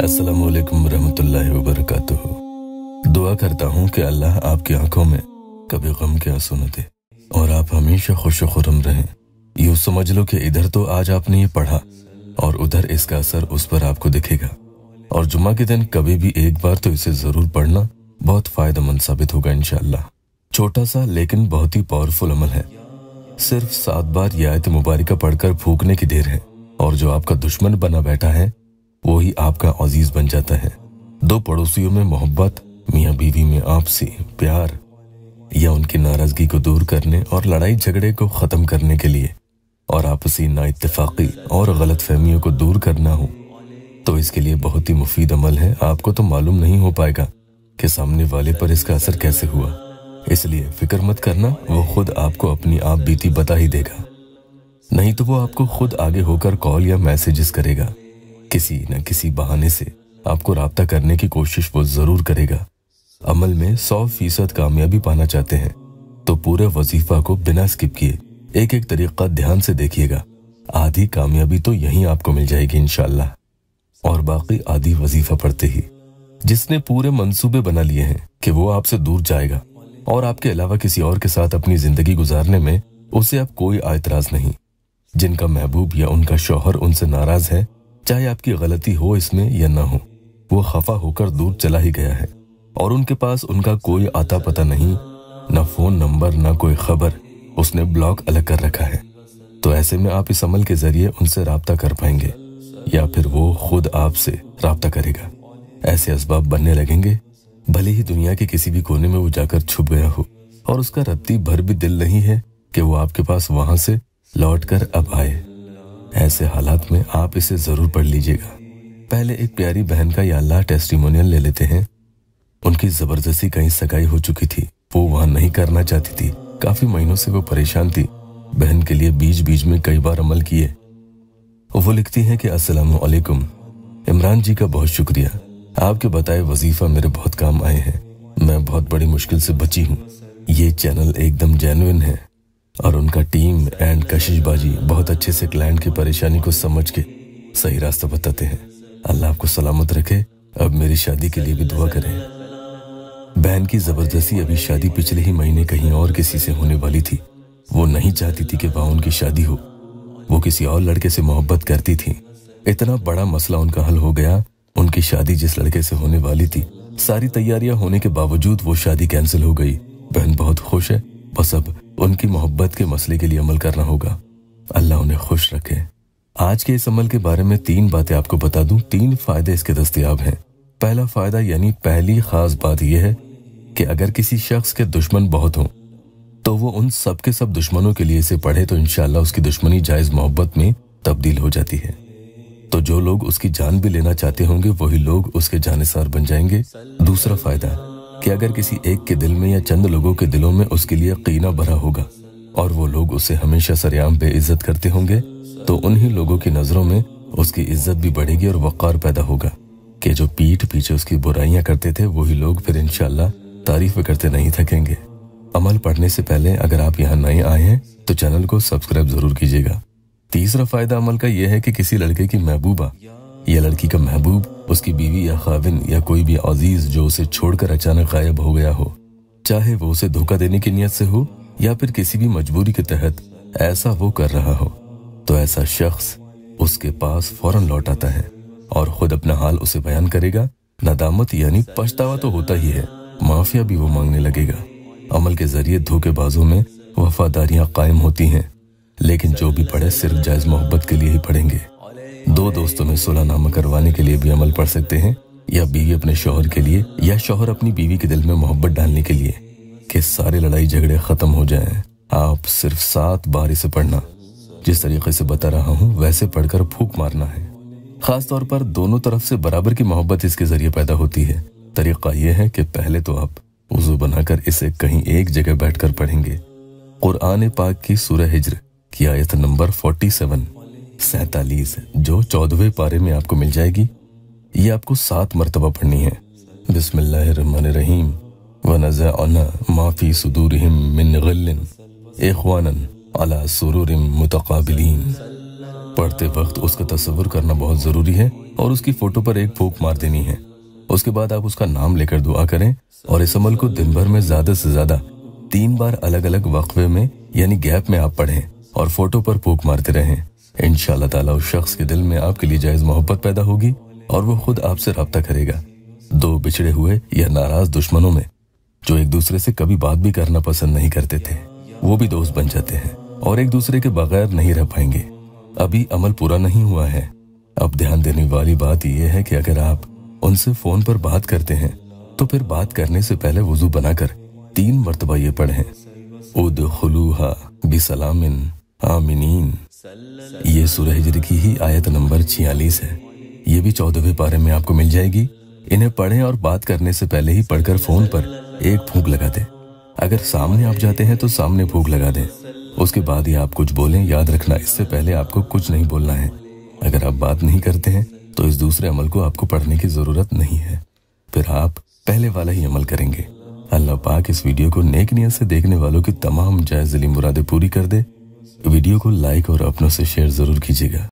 अस्सलामु अलैकुम रहमतुल्लाहि व बरकातुहू। दुआ करता हूँ कि अल्लाह आपकी आंखों में कभी गम के आंसू न दे और आप हमेशा खुश खुरम रहें। यूँ समझ लो कि इधर तो आज आपने ये पढ़ा और उधर इसका असर उस पर आपको दिखेगा। और जुम्मा के दिन कभी भी एक बार तो इसे जरूर पढ़ना, बहुत फायदेमंद साबित होगा इंशाअल्लाह। छोटा सा लेकिन बहुत ही पावरफुल अमल है। सिर्फ 7 बार ये आयत मुबारका पढ़कर फूकने की देर है और जो आपका दुश्मन बना बैठा है वो ही आपका अजीज बन जाता है। 2 पड़ोसियों में मोहब्बत, मियाँ बीवी में आपसी प्यार या उनकी नाराजगी को दूर करने और लड़ाई झगड़े को खत्म करने के लिए और आपसी नाइत्तेफाकी और गलत फहमियों को दूर करना हो तो इसके लिए बहुत ही मुफीद अमल है। आपको तो मालूम नहीं हो पाएगा कि सामने वाले पर इसका असर कैसे हुआ, इसलिए फिक्र मत करना, वो खुद आपको अपनी आप बीती बता ही देगा। नहीं तो वो आपको खुद आगे होकर कॉल या मैसेजेस करेगा। किसी न किसी बहाने से आपको राब्ता करने की कोशिश वो जरूर करेगा। अमल में 100% कामयाबी पाना चाहते हैं तो पूरे वजीफा को बिना स्किप किए एक एक तरीका ध्यान से देखिएगा। आधी कामयाबी तो यहीं आपको मिल जाएगी इंशाअल्लाह। और बाकी आधी वजीफा पढ़ते ही जिसने पूरे मंसूबे बना लिए हैं कि वो आपसे दूर जाएगा और आपके अलावा किसी और के साथ अपनी जिंदगी गुजारने में उसे अब कोई एतराज नहीं, जिनका महबूब या उनका शौहर उनसे नाराज है, चाहे आपकी गलती हो इसमें या ना हो, वो खफा होकर दूर चला ही गया है और उनके पास उनका कोई आता पता नहीं, ना फोन नंबर ना कोई खबर, उसने ब्लॉक अलग कर रखा है। तो ऐसे में आप इस अमल के जरिए उनसे राब्ता कर पाएंगे या फिर वो खुद आपसे राब्ता करेगा। ऐसे असबाब बनने लगेंगे, भले ही दुनिया के किसी भी कोने में वो जाकर छुप गया हो और उसका रत्ती भर भी दिल नहीं है कि वो आपके पास वहां से लौट कर अब आए। ऐसे हालात में आप इसे जरूर पढ़ लीजिएगा। पहले एक प्यारी बहन का या अल्लाह टेस्टिमोनियल ले लेते हैं। उनकी जबरदस्ती कहीं सगाई हो चुकी थी, वो वहां नहीं करना चाहती थी, काफी महीनों से वो परेशान थी। बहन के लिए बीच बीच में कई बार अमल किए। वो लिखती हैं कि अस्सलामु अलैकुम, इमरान जी का बहुत शुक्रिया, आपके बताए वजीफा मेरे बहुत काम आए हैं। मैं बहुत बड़ी मुश्किल से बची हूँ। ये चैनल एकदम जेन्युइन है और उनका टीम एंड कशिशबाजी बहुत अच्छे से क्लाइंट की परेशानी को समझ के सही रास्ता बताते हैं। अल्लाह आपको सलामत रखे। अब मेरी शादी के लिए भी दुआ करें। बहन की जबरदस्ती अभी शादी पिछले ही महीने कहीं और किसी से होने वाली थी। वो नहीं चाहती थी कि वहां उनकी शादी हो, वो किसी और लड़के से मोहब्बत करती थी। इतना बड़ा मसला उनका हल हो गया। उनकी शादी जिस लड़के से होने वाली थी, सारी तैयारियां होने के बावजूद वो शादी कैंसिल हो गई। बहन बहुत खुश है, बस अब उनकी मोहब्बत के मसले के लिए अमल करना होगा। अल्लाह उन्हें खुश रखे। आज के इस अमल के बारे में 3 बातें आपको बता दूं। 3 फायदे इसके दस्तयाब हैं। पहला फायदा यानी पहली खास बात यह है कि अगर किसी शख्स के दुश्मन बहुत हों तो वो उन सब के सब दुश्मनों के लिए इसे पढ़े तो इंशाअल्लाह उसकी दुश्मनी जायज मोहब्बत में तब्दील हो जाती है। तो जो लोग उसकी जान भी लेना चाहते होंगे वही लोग उसके जानिसार बन जाएंगे। दूसरा फायदा कि अगर किसी एक के दिल में या चंद लोगों के दिलों में उसके लिए कीना भरा होगा और वो लोग उसे हमेशा सरेआम बेइज्जत करते होंगे तो उन्हीं लोगों की नजरों में उसकी इज्जत भी बढ़ेगी और वक़ार पैदा होगा कि जो पीठ पीछे उसकी बुराइयां करते थे वही लोग फिर इंशाअल्लाह तारीफ करते नहीं थकेंगे। अमल पढ़ने से पहले अगर आप यहाँ नए आए हैं तो चैनल को सब्सक्राइब जरूर कीजिएगा। तीसरा फायदा अमल का यह है कि किसी लड़के की महबूबा या लड़की का महबूब, उसकी बीवी या खाविन या कोई भी अजीज जो उसे छोड़कर अचानक गायब हो गया हो, चाहे वो उसे धोखा देने की नियत से हो या फिर किसी भी मजबूरी के तहत ऐसा वो कर रहा हो, तो ऐसा शख्स उसके पास फौरन लौट आता है और खुद अपना हाल उसे बयान करेगा। नदामत यानी पछतावा तो होता ही है, माफिया भी वो मांगने लगेगा। अमल के जरिए धोखेबाजों में वफादारियां कायम होती हैं, लेकिन जो भी पढ़े सिर्फ जायज मोहब्बत के लिए ही पढ़ेंगे। 2 दोस्तों में सुलहनामा करवाने के लिए भी अमल पढ़ सकते हैं, या बीवी अपने शौहर के लिए या शौहर अपनी बीवी के दिल में मोहब्बत डालने के लिए कि सारे लड़ाई झगड़े खत्म हो जाएं। आप सिर्फ 7 बार इसे पढ़ना, जिस तरीके से बता रहा हूँ वैसे पढ़कर फूंक मारना है। खास तौर पर दोनों तरफ से बराबर की मोहब्बत इसके जरिए पैदा होती है। तरीका यह है कि पहले तो आप वुजू बनाकर इसे कहीं एक जगह बैठकर पढ़ेंगे। कुरान पाक की सूरह हिज्र की आयत नंबर 47 जो 14वें पारे में आपको मिल जाएगी। ये आपको 7 मरतबा पढ़नी है। बिस्मिल्लाहिर्रहमानिर्रहीम व नज़अना मा फी सुदूरिहिम मिन गिल्लिन इख्वानन अला सुरूरिम मुतकाबिलीन। पढ़ते वक्त उसका तस्वुर करना बहुत जरूरी है और उसकी फोटो पर एक फूंक मार देनी है। उसके बाद आप उसका नाम लेकर दुआ करें और इस अमल को दिन भर में ज्यादा से ज्यादा 3 बार अलग अलग वक्फे में यानी गैप में आप पढ़ें और फोटो पर फूंक मारते रहें। इंशाअल्लाह ताला उस शख्स के दिल में आपके लिए जायज मोहब्बत पैदा होगी और वो खुद आपसे राब्ता करेगा। 2 बिछड़े हुए या नाराज दुश्मनों में जो एक दूसरे से कभी बात भी करना पसंद नहीं करते थे, वो भी दोस्त बन जाते हैं और एक दूसरे के बगैर नहीं रह पाएंगे। अभी अमल पूरा नहीं हुआ है। अब ध्यान देने वाली बात यह है कि अगर आप उनसे फोन पर बात करते हैं तो फिर बात करने से पहले वुजू बनाकर 3 मरतबा ये पढ़ें, उदखुलूहा बिसलामिन आमिनीन। ये सूरह हिजर की ही आयत नंबर 46 है। ये भी 14वें पारे में आपको मिल जाएगी। इन्हें पढ़ें और बात करने से पहले ही पढ़कर फोन पर एक फूंक लगा दें। अगर सामने आप जाते हैं तो सामने फूंक लगा दें। उसके बाद ही आप कुछ बोलें। याद रखना, इससे पहले आपको कुछ नहीं बोलना है। अगर आप बात नहीं करते हैं तो इस दूसरे अमल को आपको पढ़ने की जरूरत नहीं है, फिर आप पहले वाला ही अमल करेंगे। अल्लाह पाक इस वीडियो को नेक नियत से देखने वालों की तमाम जायज़ दिली मुरादें पूरी कर दे। वीडियो को लाइक और अपनों से शेयर जरूर कीजिएगा।